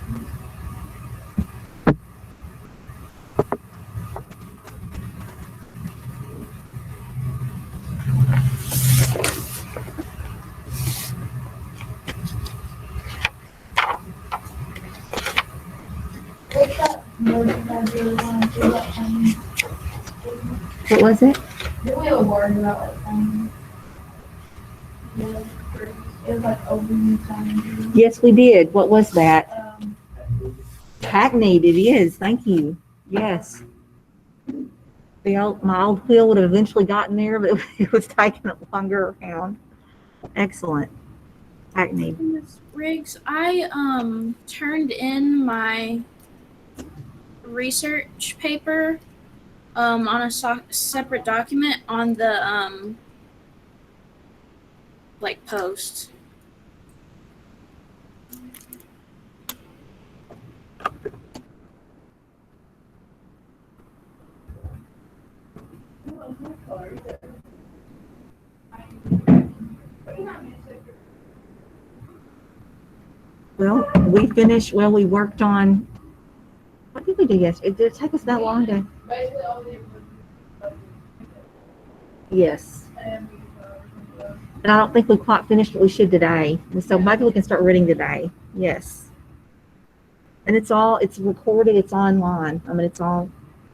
What's that motion that you want to do that thing? What was it? Did we have a word about that thing? Yeah, it was like open time. Yes, we did. What was that? Um, Hackneyed, it is. Thank you. Yes. My old wheel would have eventually gotten there, but it was taking longer around. Excellent. Hackneyed. Ms. Riggs, I turned in my research paper on a separate document on the like post. Well, we finished. Well, we worked on. What did we do yesterday? Did it take us that long to? basically all the. Yes. And I don't think we quite finished what we should today. So maybe we can start reading today. Yes. And it's recorded, it's online. I mean, it's all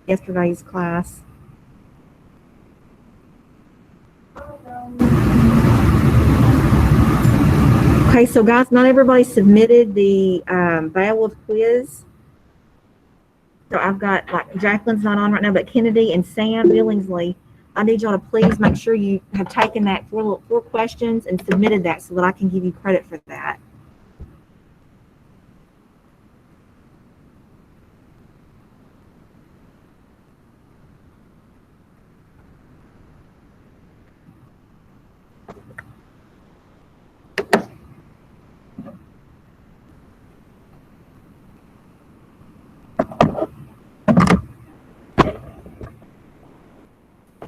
yesterday's class. Okay, so guys, not everybody submitted the Beowulf quiz. So I've got, like, Jacqueline's not on right now, but Kennedy and Sam Billingsley, I need y'all to please make sure you have taken that four questions and submitted that so that I can give you credit for that.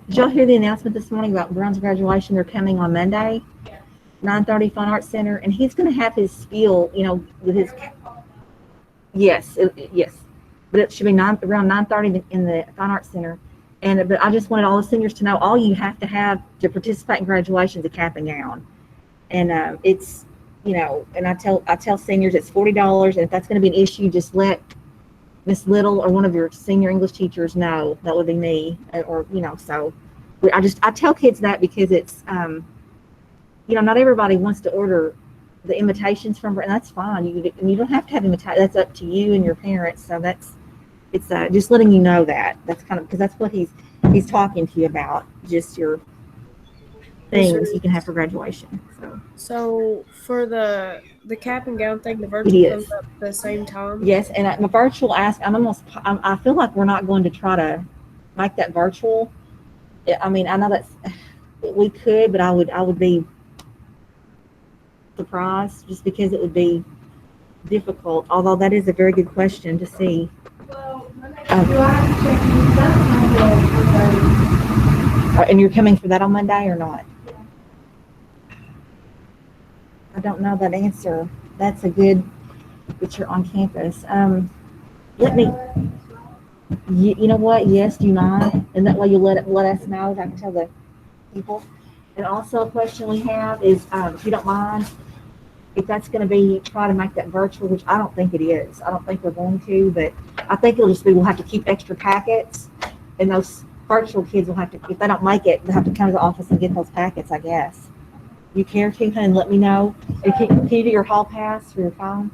Did y'all hear the announcement this morning about Brown's graduation? They're coming on Monday, 9:30 Fine Arts Center, and he's going to have his spiel, with his. Yes, yes, but it should be around 9:30 in the Fine Arts Center, but I just wanted all the seniors to know all you have to have to participate in graduation is a cap and gown, and it's, and I tell seniors it's $40, and if that's going to be an issue, just let Miss Little or one of your senior English teachers know. That would be me, or so. I tell kids that because it's not everybody wants to order the invitations from, and that's fine. You don't have to have invitations. That's up to you and your parents. So it's just letting you know that. That's kind of because that's what he's talking to you about. Just your things you can have for graduation. So for the cap and gown thing, the virtual comes up at the same time. Yes, and my virtual ask. I feel like we're not going to try to make that virtual. I mean, I know we could, but I would be surprised just because it would be difficult. Although that is a very good question to see. Well, do I have to check these out? And you're coming for that on Monday or not? I don't know that answer. That's a good, but you're on campus. You know what? Yes, do you mind? And that way you let us know. I can tell the people. And also a question we have is, if you don't mind, if that's going to be, try to make that virtual, which I don't think it is. I don't think we're going to, but I think it'll just be, we'll have to keep extra packets, and those virtual kids will have to, if they don't make it, they'll have to come to the office and get those packets, I guess. You care to, honey, let me know. Can you do your hall pass for your phone?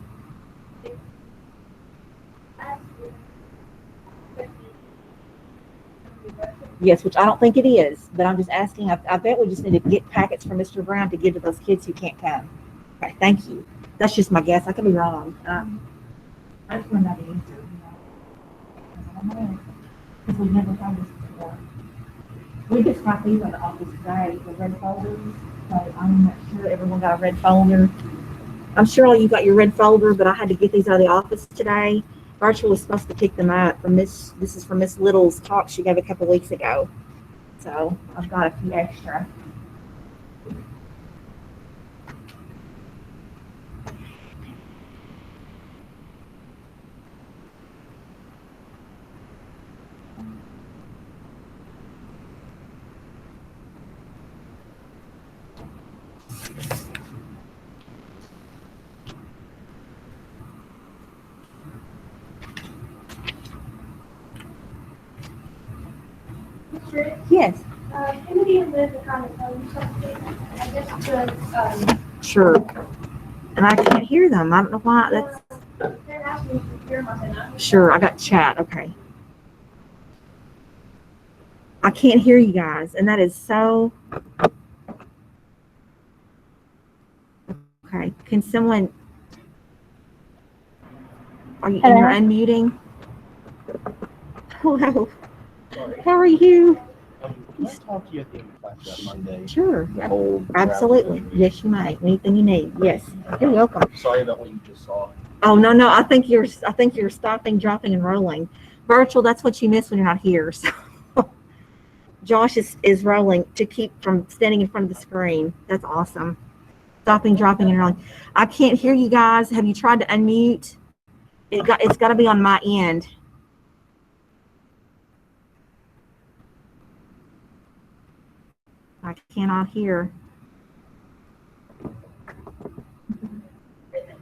Yes, which I don't think it is, but I'm just asking. I bet we just need to get packets from Mr. Brown to give to those kids who can't come. Okay, thank you. That's just my guess. I could be wrong. I just want to know the answer. Because we've never done this before. We just got these in the office today, the red folders. So I'm not sure everyone got a red folder. I'm sure all you got your red folder, but I had to get these out of the office today. Virtual was supposed to pick them up from this is from Miss Little's talk she gave a couple weeks ago. So I've got a few extra. Trish, Yes, can we and Linda kind of tell you something? I guess the, sure. And I can't hear them. I don't know why. That's they're asking me to hear myself. sure. I got chat. Okay. I can't hear you guys, and that is so. Okay. Can someone? Are you? And you're unmuting. Hello. How are you? Can I talk to you at the end of class that Monday? Sure. The whole Absolutely. Yes, you may. Anything you need. Yes. You're welcome. Sorry about what you just saw. Oh no. I think you're stopping, dropping, and rolling. Virtual. That's what you miss when you're not here. So Josh is rolling to keep from standing in front of the screen. That's awesome. Stopping, dropping, and rolling. I can't hear you guys. Have you tried to unmute? It's got to be on my end. I cannot hear.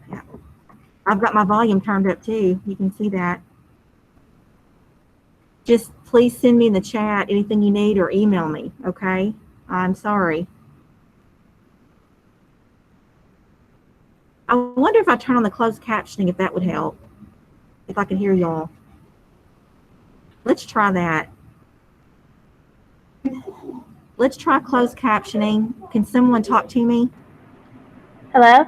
Yeah. I've got my volume turned up too. You can see that. Just please send me in the chat anything you need or email me, okay? I'm sorry. I wonder if I turn on the closed captioning, if that would help. If I can hear y'all. Let's try that. Let's try closed captioning. Can someone talk to me? Hello?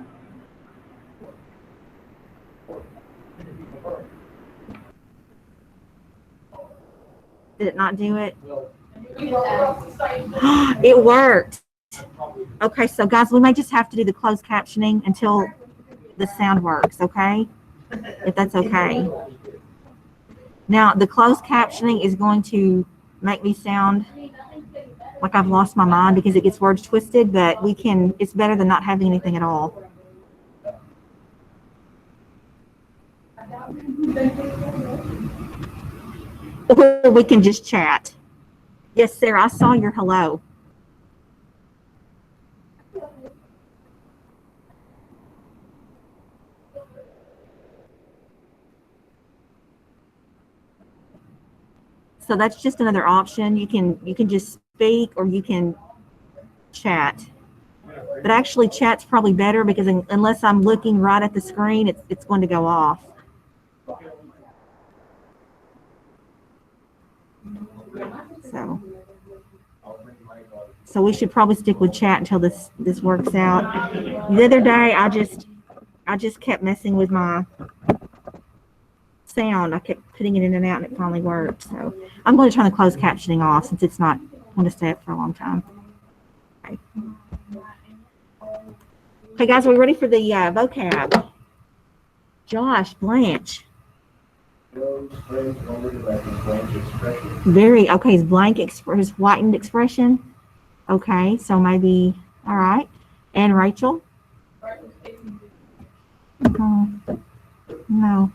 Did it not do it? It worked. Okay, so guys, we may just have to do the closed captioning until the sound works, okay? If that's okay. Now, the closed captioning is going to make me sound like I've lost my mind because it gets words twisted, but it's better than not having anything at all. Or we can just chat. Yes, Sarah, I saw your hello. So that's just another option. You can just speak or you can chat. But actually chat's probably better because unless I'm looking right at the screen, it's going to go off. So we should probably stick with chat until this works out. The other day I just kept messing with my sound. I kept putting it in and out and it finally worked. So I'm going to turn the closed captioning off since it's not going to stay up for a long time. Okay, guys, are we ready for the vocab? Josh, Blanche. Very, okay, his blank, his whitened expression. Okay, so maybe, all right. And Rachel? No.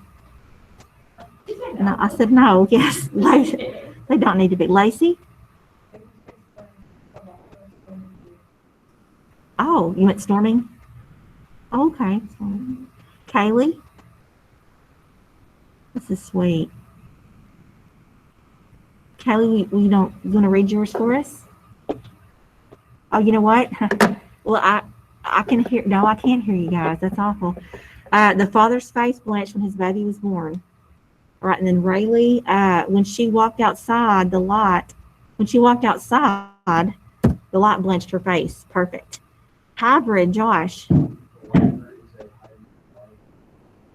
No, I said no, yes. They don't need to be. Lacey? Oh, you went storming? Okay. Kaylee? This is sweet. Kaylee, you want to read yours for us? Oh, you know what? Well, I can hear. No, I can't hear you guys. That's awful. The father's face blanched when his baby was born. All right, and then Rayleigh, when she walked outside, the light blanched her face. Perfect. Hybrid, Josh.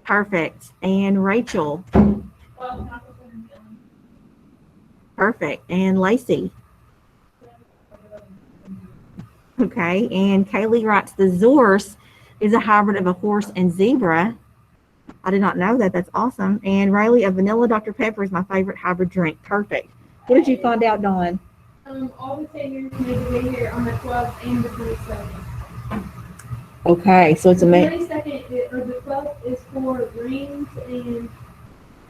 Perfect. And Rachel. Perfect. And Lacey. Okay. And Kaylee writes, the Zorse is a hybrid of a horse and zebra. I did not know that. That's awesome. And Rayleigh, a vanilla Dr. Pepper is my favorite hybrid drink. Perfect. What did you find out, Dawn? All the seniors need to be here on the 12th and the 22nd. Okay, so it's The 22nd, or the 12th is for rings and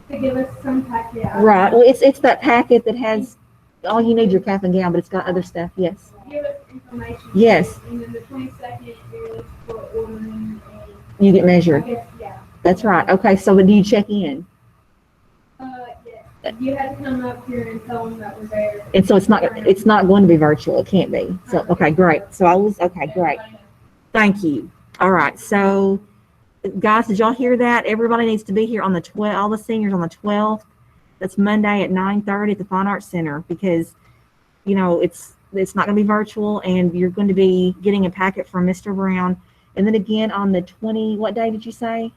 to give us some packet. Right. Well, it's that packet that has all you need, your cap and gown, but it's got other stuff. Yes. Give us information. Yes. And then the 22nd is for ordering and You get I measured. guess, yeah. That's right. Okay, so do you check in? Yes. You had to come up here and tell them that we're there. And so it's not going to be virtual. It can't be. So, okay, great. So okay, great. Thank you. All right. So guys, did y'all hear that? Everybody needs to be here on the 12th, all the seniors on the 12th. That's Monday at 9:30 at the Fine Arts Center, because, you know, it's not going to be virtual, and you're going to be getting a packet from Mr. Brown. And then again on the what day did you say?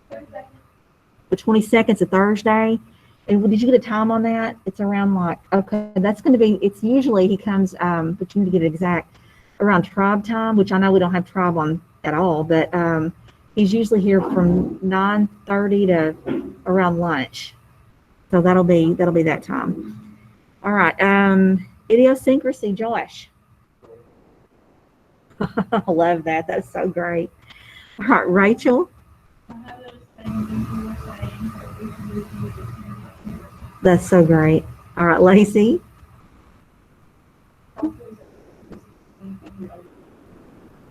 The 22nd, it's a Thursday. And did you get a time on that? It's around okay, that's going to be, it's usually he comes, but you need to get it exact, around tribe time, which I know we don't have tribe on at all, but he's usually here from 9:30 to around lunch. So that'll be that time. All right. Idiosyncrasy, Josh. I love that. That's so great. All right, Rachel. I have those things that you were saying that we should review this year. That's so great. All right, Lacey.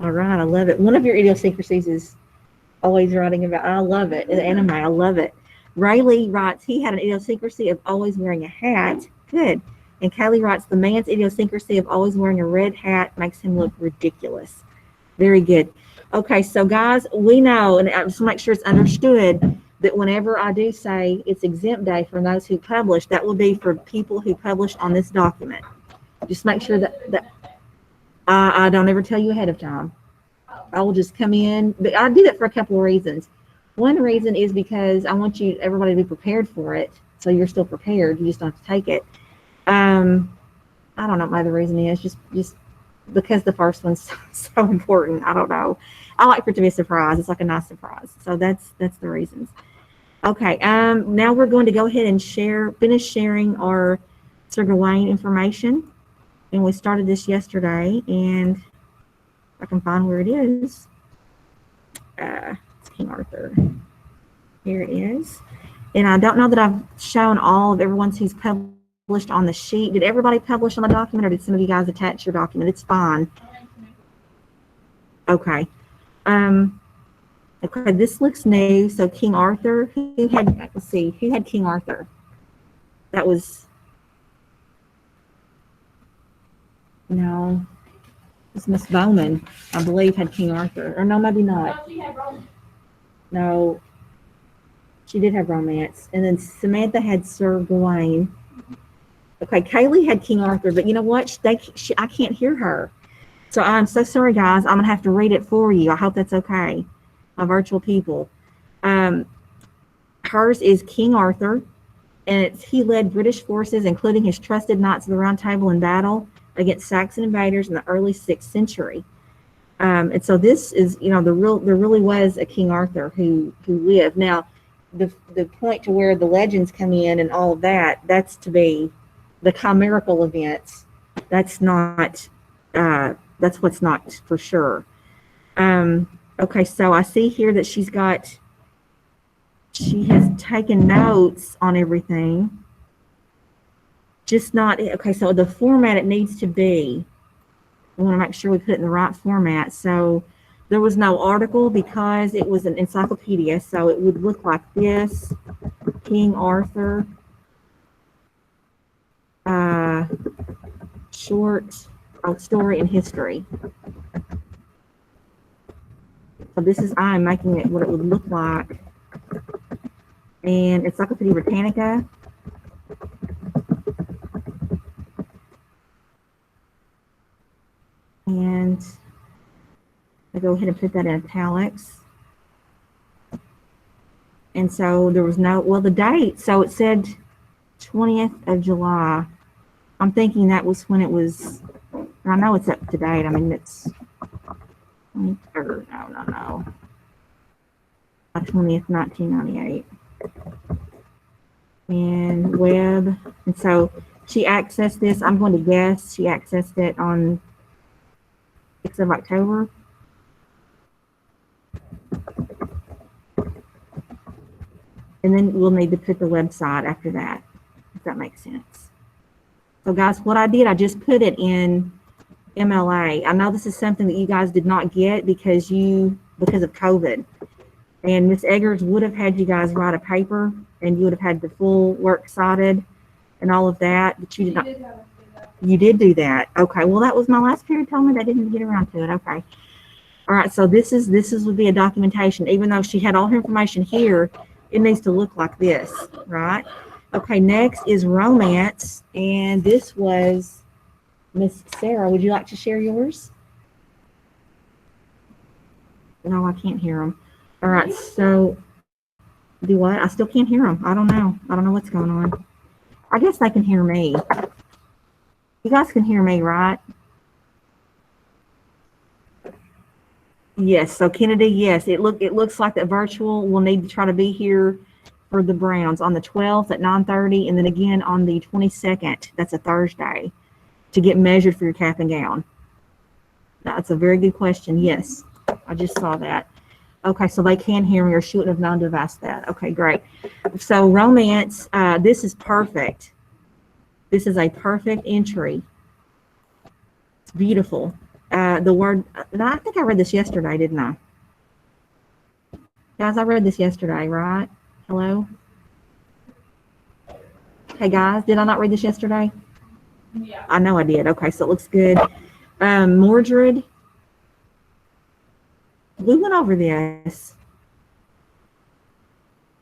All right, I love it. One of your idiosyncrasies is always writing about, I love it, anime, I love it. Rayleigh writes, he had an idiosyncrasy of always wearing a hat. Good. And Kaylee writes, the man's idiosyncrasy of always wearing a red hat makes him look ridiculous. Very good. Okay, so guys, we know, and I just want to make sure it's understood, that whenever I do say it's exempt day for those who publish, that will be for people who publish on this document. Just make sure that I don't ever tell you ahead of time. I will just come in, but I do that for a couple of reasons. One reason is because I want everybody to be prepared for it, so you're still prepared. You just don't have to take it. I don't know what my other reason is. Just because the first one's so important. I don't know. I like for it to be a surprise. It's like a nice surprise. So that's the reasons. Okay. Now we're going to go ahead and finish sharing our Sir Gawain information. And we started this yesterday, and if I can find where it is. It's King Arthur. Here it is. And I don't know that I've shown all of everyone's who's published on the sheet. Did everybody publish on the document, or did some of you guys attach your document? It's fine. Okay. Okay, this looks new. So King Arthur, who had King Arthur? That was, no, it's Miss Bowman, I believe, had King Arthur. Or no, maybe not. No, she did have romance. And then Samantha had Sir Gawain. Okay, Kaylee had King Arthur, but you know what? I can't hear her. So I'm so sorry, guys. I'm going to have to read it for you. I hope that's okay, my virtual people. Hers is King Arthur, and he led British forces, including his trusted Knights of the Round Table, in battle against Saxon invaders in the early 6th century. And so this is, you know, there really was a King Arthur who lived. Now, the point to where the legends come in and all of that, that's to be the chimerical events. That's not, that's what's not for sure. Okay, so I see here that she has taken notes on everything. Just not, okay, so the format it needs to be, I want to make sure we put it in the right format. So there was no article because it was an encyclopedia, so it would look like this: King Arthur, short story and history. So this is, I'm making it what it would look like. And Encyclopedia Britannica. And I go ahead and put that in italics. And so there was no, well, the date, so it said 20th of July. I'm thinking that was when it was, I know it's up to date. I mean, it's 23rd, no. 20th, 1998. And web, and so she accessed this, I'm going to guess she accessed it on 6th of October. And then we'll need to put the website after that, if that makes sense. So guys, what I did, I just put it in MLA. I know this is something that you guys did not get because of COVID. And Miss Eggers would have had you guys write a paper, and you would have had the full work cited and all of that, but you did not. She did have us do that. You did do that. Okay. Well, that was my last period told me they didn't get around to it. Okay. All right. So this would be a documentation. Even though she had all her information here, it needs to look like this, right? Okay. Next is romance. And this was Miss Sarah. Would you like to share yours? No, I can't hear them. All right. So do what? I still can't hear them. I don't know. I don't know what's going on. I guess they can hear me. You guys can hear me, right? Yes. So Kennedy, yes, it looks like that virtual will need to try to be here for the Browns on the 12th at 9:30, and then again on the 22nd. That's a Thursday, to get measured for your cap and gown. That's a very good question. Yes, I just saw that. Okay, so they can hear me, or she wouldn't have known to have asked that. Okay, great. So romance, this is perfect. This is a perfect entry. It's beautiful. The word, I think I read this yesterday, didn't I? Guys, I read this yesterday, right? Hello? Hey guys, did I not read this yesterday? Yeah. I know I did. Okay, so it looks good. Mordred, we went over this.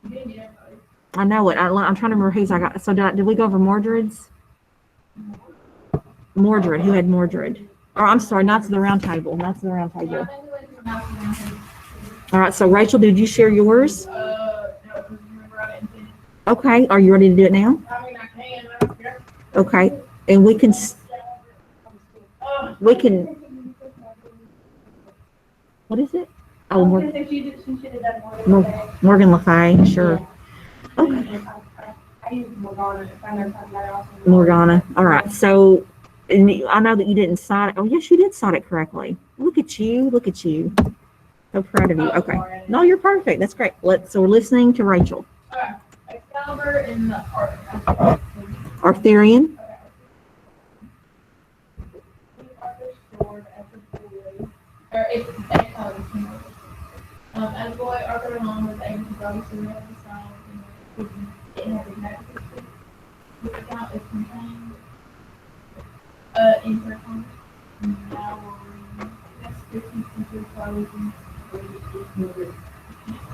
You didn't get everybody. I know it. I'm trying to remember whose I got. So did we go over Mordred's? Mordred, who had Mordred? Or I'm sorry, not to the round table. Not to the round Yeah, I table. think we went to Mouse and Mountain. All right, so Rachel, did you share yours? No, because remember I didn't finish. Okay, are you ready to do it now? I mean, I can, I don't care. Okay, and we can, what is it? Oh, Morgan Le Fay, sure. Okay. I use Morgana. If I never talk about it, I'll say Morgana. All right. So, and I know that you didn't cite it. Oh, yes, you did cite it correctly. Look at you. Look at you. So proud of you. Okay. No, you're perfect. That's great. So we're listening to Rachel. Okay. Excalibur in the art. Arthurian. As a boy, Arthur Long was able to go to the stone and it had a magic history. The account is contained in Performance. Now we're reading next 15th century Charlatan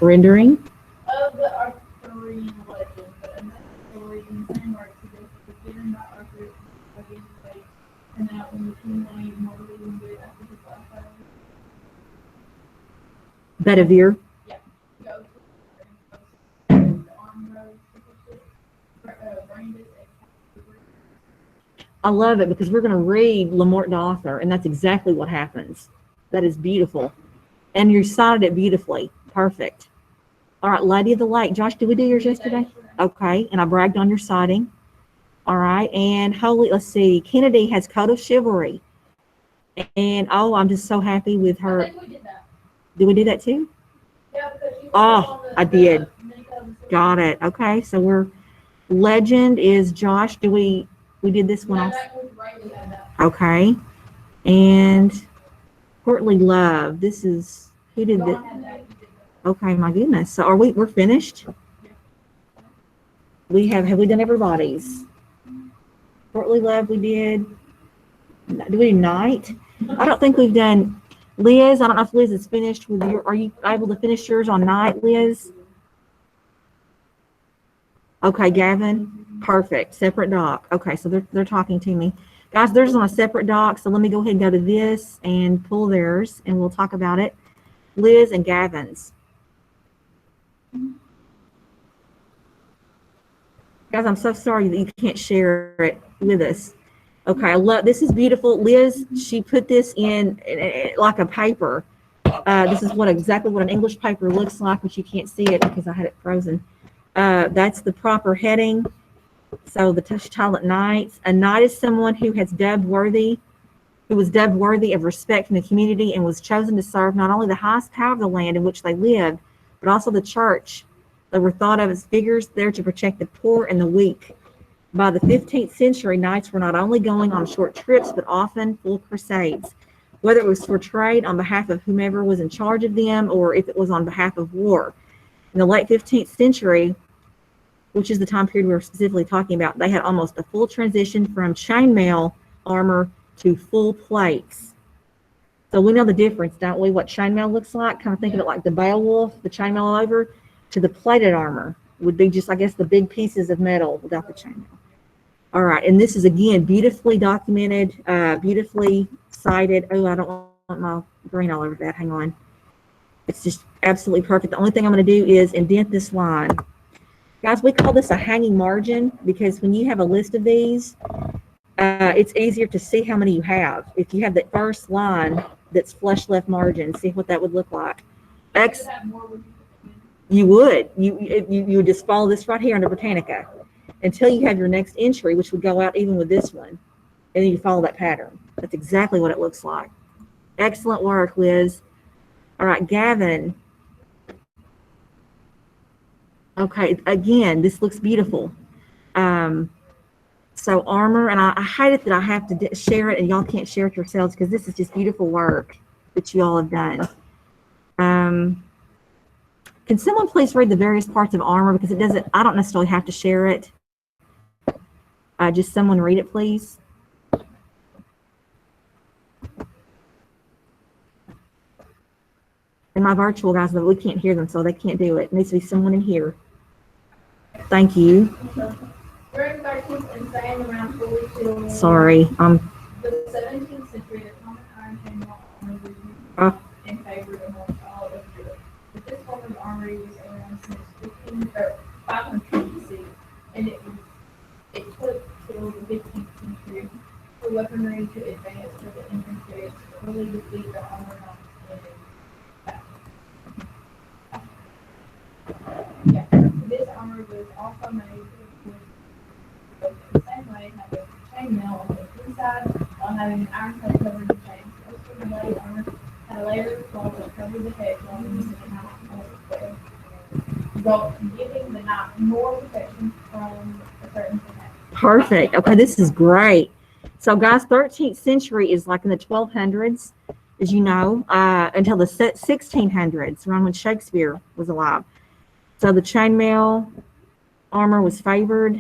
Rendering. of the Arthurian legend, but another story in the same work suggests that given by Arthur against fate, and that when the king lay mortally wounded after his last battle, Bedivere. go to the arm rose, Brandis, I love it because we're going to read Lamort the author, and that's exactly what happens. That is beautiful. And you cited it beautifully. Perfect. All right, Lady of the Lake. Josh, did we do yours yesterday? Okay, and I bragged on your citing. All right, and let's see, Kennedy has Code of Chivalry. And, oh, I'm just so happy with I her. think we did that. Did we do that too? Yeah, because she was Oh, on the- I did. the- Got it. Okay, so we're, Legend is Josh. We did this one Yeah, also? that was right, we had that. Okay. And Courtly Love. This is, who did this? Dawn had that, you did that. Okay, my goodness. So we're finished? Have we done everybody's? Courtly Love we did. Do we do Night? I don't think we've done, Liz, I don't know if Liz is finished with your, are you able to finish yours on Night, Liz? Okay, Gavin, perfect, separate doc. Okay, so they're talking to me. Guys, theirs on a separate doc, so let me go ahead and go to this and pull theirs, and we'll talk about it. Liz and Gavin's. Guys, I'm so sorry that you can't share it with us. Okay, I love, this is beautiful. Liz, she put this in like a paper. This is exactly what an English paper looks like, but you can't see it because I had it frozen. That's the proper heading. So the Charlotte Knights. A knight is someone who was dubbed worthy of respect from the community and was chosen to serve not only the highest power of the land in which they lived, but also the church. They were thought of as figures there to protect the poor and the weak. By the 15th century, knights were not only going on short trips, but often full crusades. whether it was for trade on behalf of whomever was in charge of them, or if it was on behalf of war. In the late 15th century, which is the time period we're specifically talking about, they had almost a full transition from chainmail armor to full plates. So we know the difference, don't we? What chainmail looks like, kind of think of it like the Beowulf, the chainmail over, to the plated armor would be just, I guess, the big pieces of metal without the chainmail. All right, and this is, again, beautifully documented, beautifully cited. Oh, I don't want my green all over that. Hang on. It's just absolutely perfect. The only thing I'm going to do is indent this line. Guys, we call this a hanging margin because when you have a list of these, it's easier to see how many you have. If you have the first line that's flush left margin, see what that would look like. X, you would. You would just follow this right here under Britannica until you have your next entry, which would go out even with this one. And then you follow that pattern. That's exactly what it looks like. Excellent work, Liz. All right, Gavin. Okay, again, this looks beautiful. So armor, and I hate it that I have to share it and y'all can't share it yourselves because this is just beautiful work that you all have done. Can someone please read the various parts of armor, because it doesn't, I don't necessarily have to share it. Just someone read it, please. And my virtual guys, we can't hear them, so they can't do it. It needs to be someone in here. Thank you. During 13th and saying around 42. Sorry. The 17th century, the common iron chainmail armor was used in favor amongst all of Europe. But this form of armory was around since 500 BC, and it took till the 15th century for weaponry to advance for the infantry to fully defeat the armor Yeah, this armor was also made with the same way, having chainmail on the inside while having an iron plate covered in chains. Most of the blade armor had a layer of cloth that covered the head while using the knife, giving the knife more protection from a certain attack. Perfect. Okay, this is great. So guys, 13th century is like in the 1200s, as you know, until the 1600s, around when Shakespeare was alive. So the chainmail armor was favored.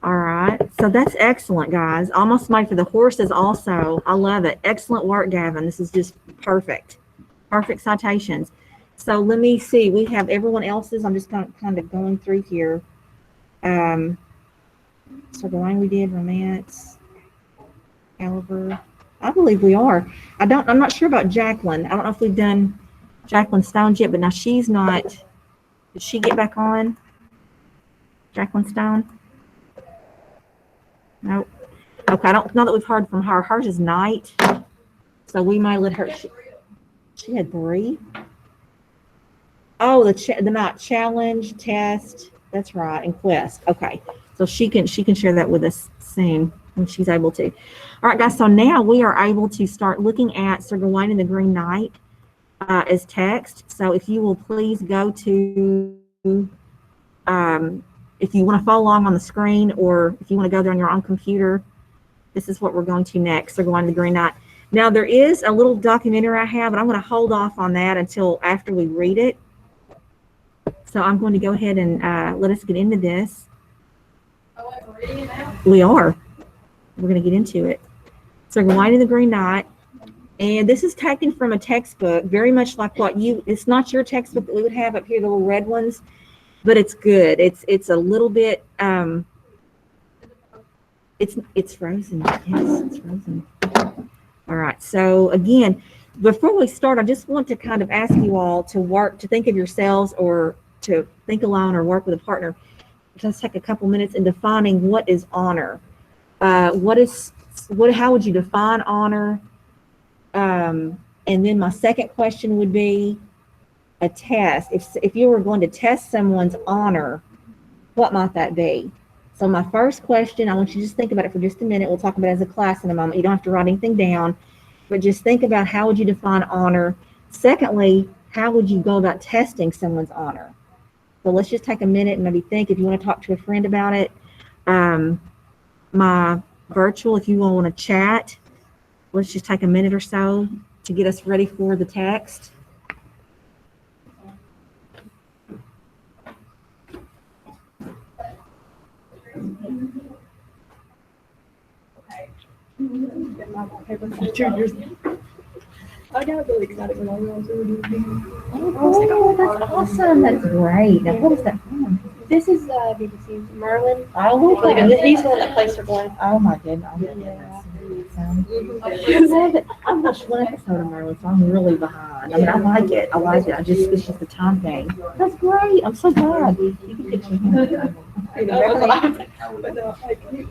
All right, so that's excellent, guys. Almost made for the horses also. I love it. Excellent work, Gavin. This is just perfect. Perfect citations. So let me see. We have everyone else's. I'm just kind of going through here. So the line we did, romance, caliber. I believe we are. I'm not sure about Jacqueline. I don't know if we've done Jacqueline Stone's yet, but now she's not. Did she get back on? Jacqueline Stone? Nope. Okay, I don't know that we've heard from her. Hers is night, so we might let her. She had 3. Oh, the night challenge, test. That's right, and quest. Okay, so she can share that with us soon when she's able to. All right, guys. So now we are able to start looking at Sir Gawain and the Green Knight as text. So if you will please go to, if you want to follow along on the screen, or if you want to go there on your own computer, this is what we're going to next. Sir Gawain and the Green Knight. Now there is a little documentary I have, but I'm going to hold off on that until after we read it. So I'm going to go ahead and let us get into this. Oh, wait, we're reading it now? We are. We're going to get into it. Sir Gawain and the Green Knight. And this is taken from a textbook, very much like what it's not your textbook that we would have up here, the little red ones, but it's good. It's a little bit, it's frozen. Yes, it's frozen. All right. So again, before we start, I just want to kind of ask you all to think of yourselves, or to think alone or work with a partner. Just take a couple minutes in defining what is honor. How would you define honor? And then my second question would be a test. If you were going to test someone's honor, what might that be? So my first question, I want you to just think about it for just a minute. We'll talk about it as a class in a moment. You don't have to write anything down, but just think about how would you define honor. Secondly, how would you go about testing someone's honor? So let's just take a minute and maybe think. If you want to talk to a friend about it, my virtual, if you want to chat, let's just take a minute or so to get us ready for the text. I got really excited when I realized it would be. Oh, that's awesome. That's great. Now, what is that from? This is BBC Merlin. Oh, Really good. He's the one that plays for Glenn. Oh my goodness. I'm watched one episode of Merlin, so I'm really behind. I mean, I like it. It's just a time thing. That's great. I'm so glad. You can picture him. But no,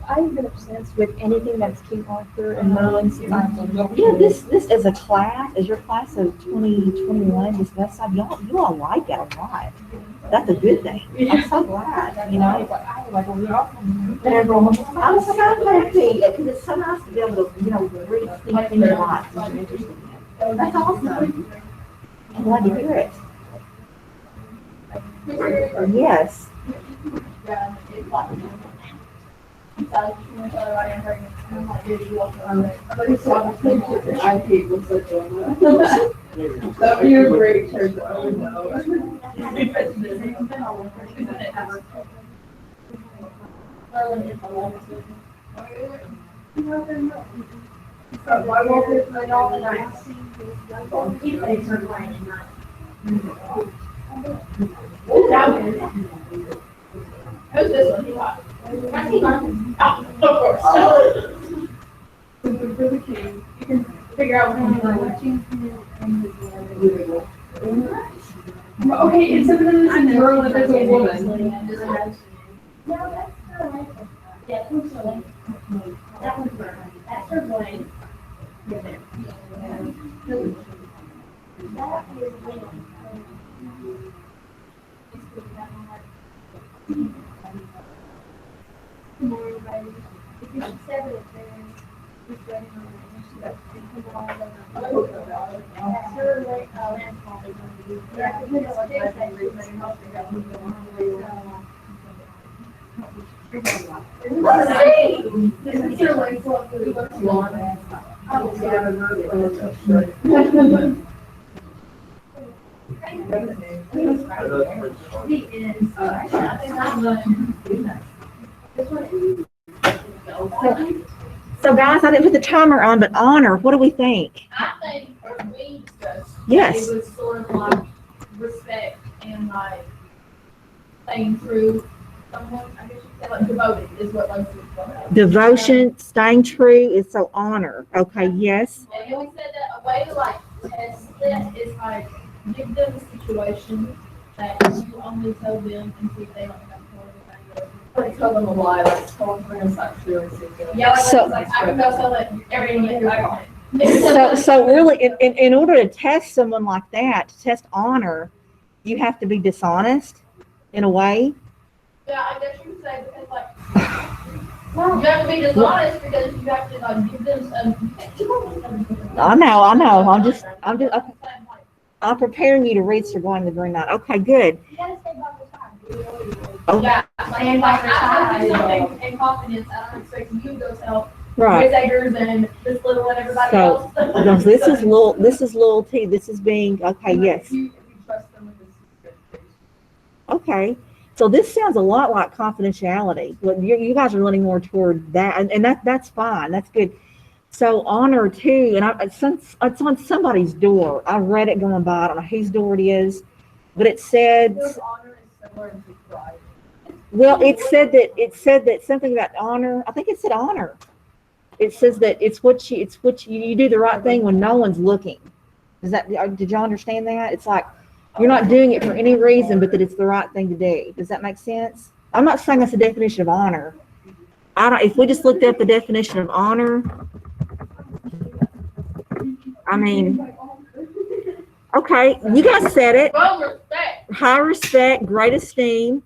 I've been obsessed with anything that's King Arthur and Merlin since I was little. Yeah, this as a class, as your class of 2021, this West Side, you all like it a lot. That's a good thing. I'm so glad, you know. I'm so happy because it's so nice to be able to, read things in your life that you're interested in. That's awesome. I'm glad to hear it. Yes. That would be a great church. Oh, no. Who's this one? Oh, of course. For the king, you can figure out what watching. Okay, it's a Merlin as a woman. No, that's her right. Yeah, who's her right? That one's Merlin. That's her blade. That is William. Good morning, everybody. If you should sever it there, just let me know. That's her right, landfall. Yeah, because it's fixed, I think, but it must be got moved on. This is your landfall, it looks long. So guys, I didn't put the timer on, but honor, what do we think? I think we discussed. Yes. It was sort of like respect and like staying true. Someone, I guess you could say like devoted is what most people say. Devotion, staying true is so honor. Okay, yes. And then we said that a way to like test that is like give them a situation that you only tell them and see if they don't have to tell Like tell them a lie, like tell them it's not true and see if they're- Yeah, So- like I can go tell that everyone in your So really, in order to test someone like that, to test honor, you have to be dishonest in a way. Yeah, I guess you could say because like you have to be dishonest because you have to like give them some. I know. I'm preparing you to read Sir Going to the Green Knight. Okay, good. You gotta stay by the time. Oh, Yeah, like I do something in confidence, I don't expect you to go tell right. Chris Eggers and this little and everybody So, else. This is loyalty. This is being, okay, yes. If you trust them with this. Okay. So this sounds a lot like confidentiality. But you guys are leaning more toward that, and that's fine. That's good. So honor too, and it's on somebody's door. I read it going by. I don't know whose door it is, but it said. Your honor is similar to pride. Well, it said that something about honor. I think it said honor. It says that it's what you do the right thing when no one's looking. Did y'all understand that? It's like you're not doing it for any reason, but that it's the right thing to do. Does that make sense? I'm not saying that's the definition of honor. If we just looked up the definition of honor, I mean, okay, you guys said it. Well, respect. High respect, great esteem.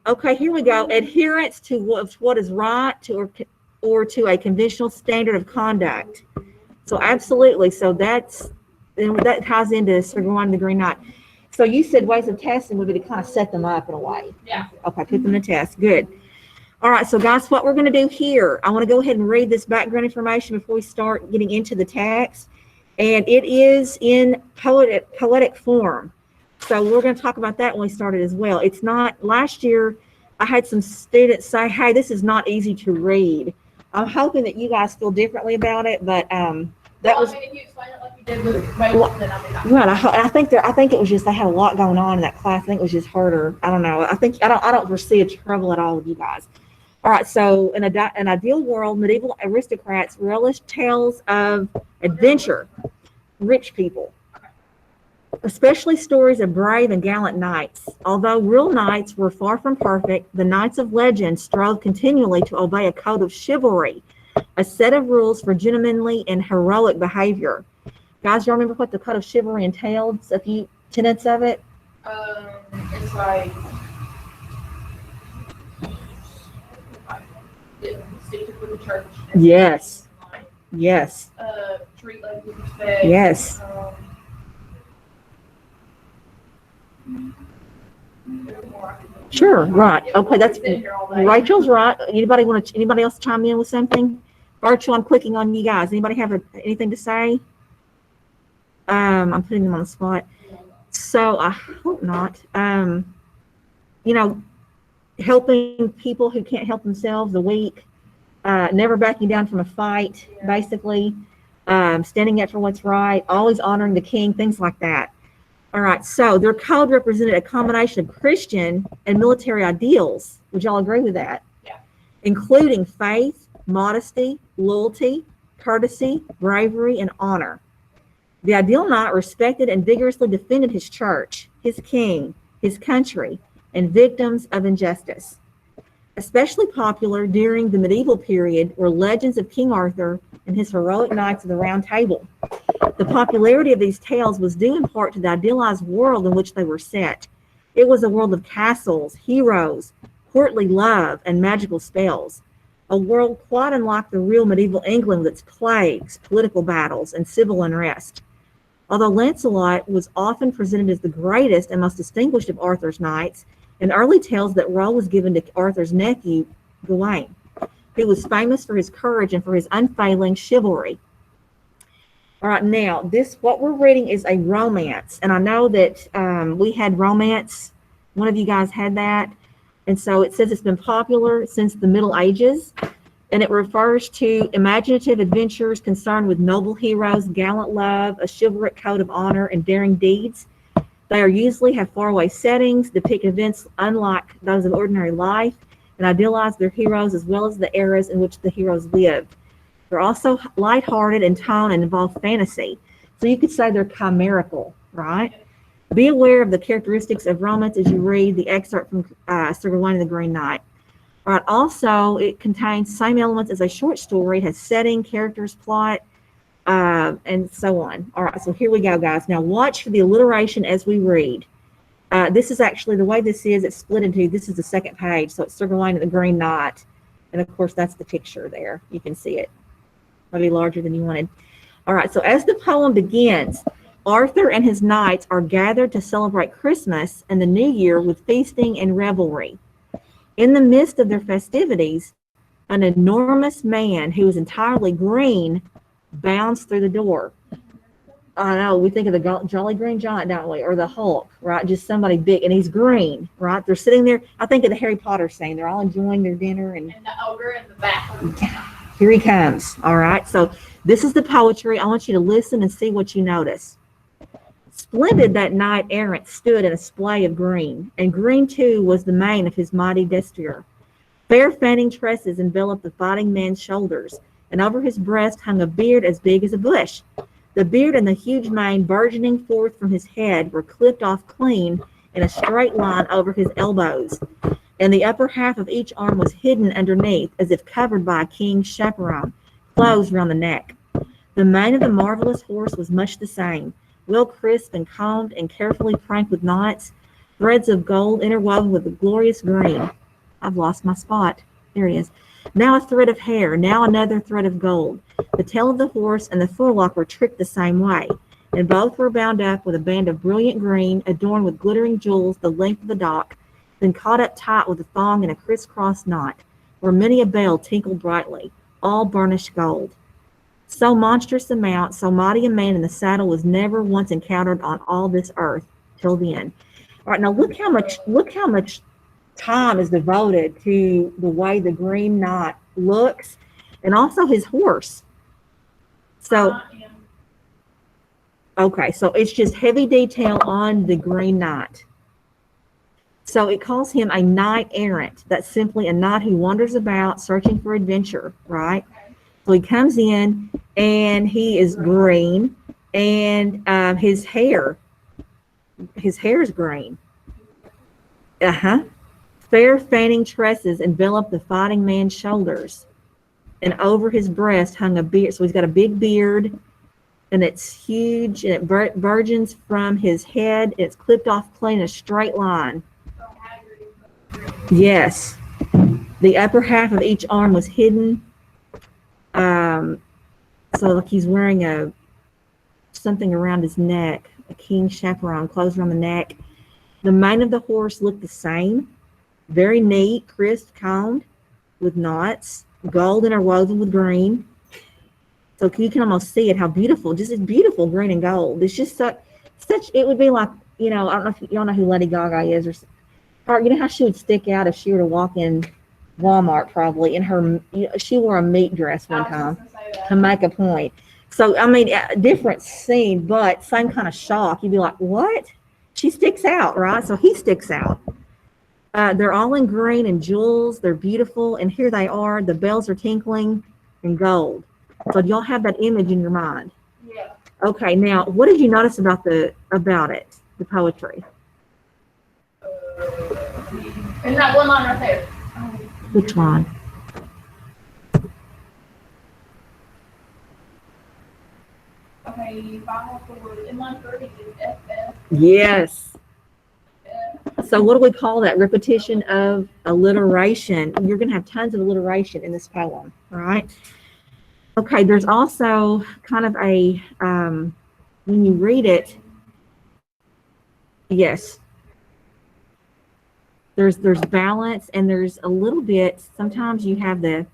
Okay, here we go. Adherence to what is right or to a conventional standard of conduct. So absolutely. So that ties into Sir Gawain the Green Knight. So you said ways of testing would be to kind of set them up in a way. Yeah. Okay, put them to test. Good. All right, so guys, what we're going to do here, I want to go ahead and read this background information before we start getting into the text. And it is in poetic form. So we're going to talk about that when we started as well. It's not, last year, I had some students say, hey, this is not easy to read. I'm hoping that you guys feel differently about it, but that was, if you explain it like you did with Rachel, then I'll be fine. right. I think it was just, they had a lot going on in that class. I think it was just harder. I don't know. I don't foresee a trouble at all with you guys. All right, so in an ideal world, medieval aristocrats relished tales of adventure, rich people, especially stories of brave and gallant knights. Although real knights were far from perfect, the knights of legend strove continually to obey a code of chivalry, a set of rules for gentlemanly and heroic behavior. Guys, y'all remember what the code of chivalry entailed? A few tenets of it? It's like stick with the church. Yes. Yes. Treat like with respect. Yes. Sure. Right. Okay. That's Rachel's right. Anybody else chime in with something? Rachel, I'm clicking on you guys. Anybody have anything to say? I'm putting them on the spot. So I hope not. Helping people who can't help themselves, the weak, never backing down from a fight, basically, standing up for what's right, always honoring the king, things like that. All right, so their code represented a combination of Christian and military ideals. Would y'all agree with that? Yeah. Including faith, modesty, loyalty, courtesy, bravery, and honor. The ideal knight respected and vigorously defended his church, his king, his country, and victims of injustice. Especially popular during the medieval period were legends of King Arthur and his heroic knights of the Round Table. The popularity of these tales was due in part to the idealized world in which they were set. It was a world of castles, heroes, courtly love, and magical spells. A world quite unlike the real medieval England with its plagues, political battles, and civil unrest. Although Lancelot was often presented as the greatest and most distinguished of Arthur's knights, in early tales that role was given to Arthur's nephew, Gawain, who was famous for his courage and for his unfailing chivalry. All right, now, what we're reading is a romance, and I know that we had romance. One of you guys had that, and so it says it's been popular since the Middle Ages, and it refers to imaginative adventures concerned with noble heroes, gallant love, a chivalric code of honor, and daring deeds. They usually have faraway settings, depict events unlike those of ordinary life, and idealize their heroes as well as the eras in which the heroes lived. They're also lighthearted in tone and involve fantasy. So you could say they're chimerical, right? Be aware of the characteristics of romance as you read the excerpt from Sir Gawain and the Green Knight. All right, also, it contains same elements as a short story. It has setting, characters, plot, and so on. All right, so here we go, guys. Now watch for the alliteration as we read. This is actually, the way this is, it's split into, this is the second page, so it's Sir Gawain and the Green Knight. And of course, that's the picture there. You can see it. Maybe larger than you wanted. All right, so as the poem begins, Arthur and his knights are gathered to celebrate Christmas and the New Year with feasting and revelry. In the midst of their festivities, an enormous man who is entirely green bounds through the door. I know, we think of the Jolly Green Giant, don't we? Or the Hulk, right? Just somebody big, and he's green, right? They're sitting there. I think of the Harry Potter scene. They're all enjoying their dinner. And the ogre in the bathroom. Here he comes. All right, so this is the poetry. I want you to listen and see what you notice. Splendid that knight errant stood in a splay of green, and green too was the mane of his mighty destrier. Fair fanning tresses enveloped the fighting man's shoulders, and over his breast hung a beard as big as a bush. The beard and the huge mane burgeoning forth from his head were clipped off clean in a straight line over his elbows, and the upper half of each arm was hidden underneath as if covered by a king's chaperon, closed round the neck. The mane of the marvelous horse was much the same, well crisped and combed and carefully pranked with knots, threads of gold interwoven with the glorious green. I've lost my spot. There it is. Now a thread of hair, now another thread of gold. The tail of the horse and the forelock were tricked the same way, and both were bound up with a band of brilliant green, adorned with glittering jewels the length of the dock, then caught up tight with a thong in a crisscross knot. where many a bell tinkled brightly, all burnished gold. So monstrous a mount, so mighty a man in the saddle was never once encountered on all this earth till then. All right, now look how much time is devoted to the way the Green Knight looks, and also his horse. So, okay, so it's just heavy detail on the Green Knight. So it calls him a knight errant. That's simply a knight who wanders about searching for adventure, right? So he comes in and he is green, and his hair is green. Fair fanning tresses enveloped the fighting man's shoulders, and over his breast hung a beard. So he's got a big beard, and it's huge, and it burgeons from his head. It's clipped off clean in a straight line. Yes. The upper half of each arm was hidden. So like he's wearing something around his neck, a king chaperon, closed around the neck. The mane of the horse looked the same, very neat, crisp, combed with knots, gold interwoven with green. So you can almost see it, how beautiful, just it's beautiful green and gold. It's just such, it would be like, I don't know if you don't know who Lady Gaga is, or you know how she would stick out if she were to walk in Walmart, probably in her, she wore a meat dress one time to make a point. So, I mean, different scene, but same kind of shock. You'd be like, what? She sticks out, right? So he sticks out. They're all in green and jewels. They're beautiful. And here they are. The bells are tinkling in gold. So do y'all have that image in your mind? Yeah. Okay, now, what did you notice about it, the poetry? And that one line right there. Which one? Okay, final forward. In line 30 is FF. Yes. So what do we call that? Repetition of alliteration. You're going to have tons of alliteration in this poem, right? Okay, there's also kind of a, when you read it, yes, there's balance, and there's a little bit, sometimes you have the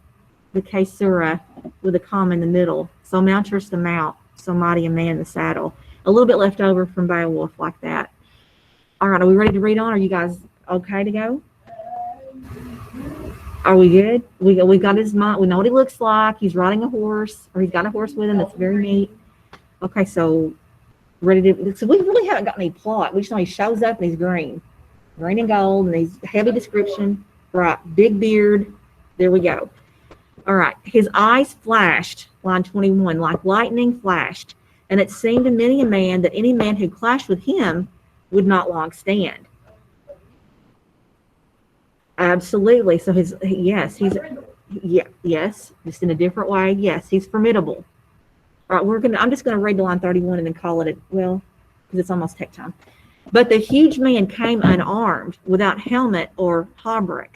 caesura with a comma in the middle. So mounters the mount, so mighty a man in the saddle. A little bit left over from Beowulf like that. All right, are we ready to read on? Are you guys okay to go? Are we good? We got his mind. We know what he looks like. He's riding a horse, or he's got a horse with him. That's very neat. Okay, so ready to. So we really haven't got any plot. We just know he shows up and he's green and gold, and he's heavy description. Right, big beard. There we go. All right, his eyes flashed. Line 21, like lightning flashed, and it seemed to many a man that any man who clashed with him would not long stand. Absolutely. So yes, just in a different way. Yes, he's formidable. All right, I'm just gonna read the line 31 and then call it because it's almost tech time. But the huge man came unarmed, without helmet or hauberk,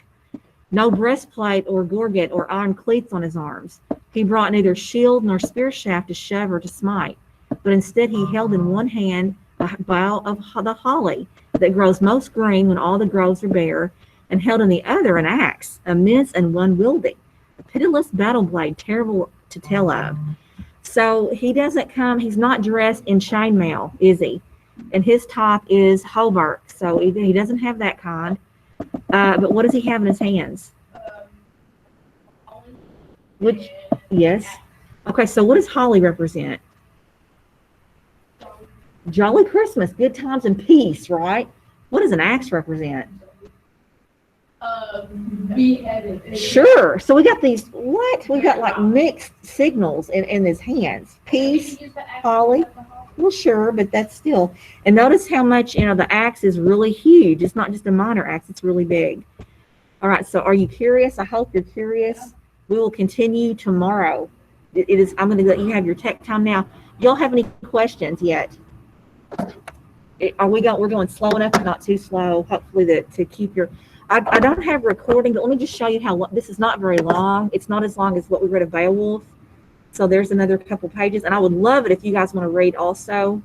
no breastplate or gorget or iron cleats on his arms. He brought neither shield nor spear shaft to shove or to smite, but instead he held in one hand a bough of the holly that grows most green when all the groves are bare, and held in the other an axe, immense and unwieldy, a pitiless battle blade, terrible to tell of. So he's not dressed in chainmail, is he? And his top is hauberk, so he doesn't have that kind. But what does he have in his hands? Which, yes. Okay, so what does holly represent? Jolly Christmas, good times and peace, right? What does an axe represent? Beheaded. Sure. So we got these, we got like mixed signals in his hands. Peace, holly. Well, sure, but that's still. And notice how much, the axe is really huge. It's not just a minor axe, it's really big. All right, so are you curious? I hope you're curious. We will continue tomorrow. I'm going to let you have your tech time now. Y'all have any questions yet? We're going slow enough, but not too slow. Hopefully to keep your. I don't have recording, but let me just show you how this is not very long. It's not as long as what we read of Beowulf. So there's another couple pages, and I would love it if you guys want to read also.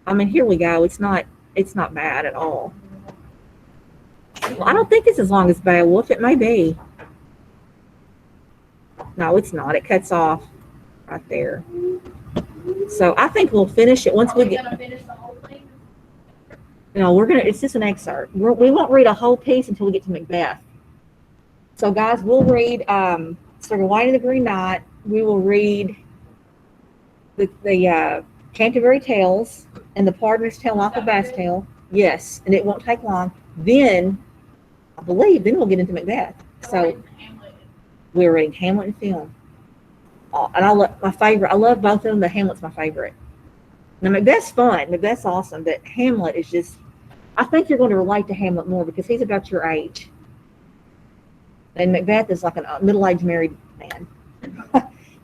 I mean, here we go. It's not bad at all. Well, I don't think it's as long as Beowulf. It may be. No, it's not. It cuts off right there. So I think we'll finish it once Are we we get, gonna finish the whole thing? it's just an excerpt. We won't read a whole piece until we get to Macbeth. So guys, we'll read, Sir Gawain and the Green Knight. We will read the Canterbury Tales and the Pardoner's Tale, Michael Bass Tale. Yes, and it won't take long. Then, I believe, then we'll get into Macbeth. So we're reading Hamlet and film. And I love my favorite. I love both of them, but Hamlet's my favorite. Now Macbeth's fun. Macbeth's awesome, but Hamlet is just. I think you're going to relate to Hamlet more because he's about your age, and Macbeth is like a middle-aged married man.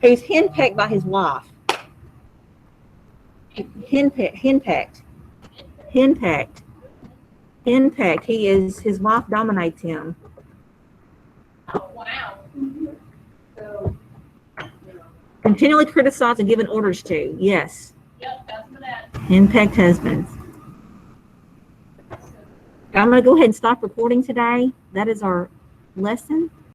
He's henpecked by his wife. Henpecked. He is. His wife dominates him. Oh, wow. So, Continually criticized and given orders to. Yes. yep, that's what that. Henpecked husbands. I'm going to go ahead and stop recording today. That is our lesson.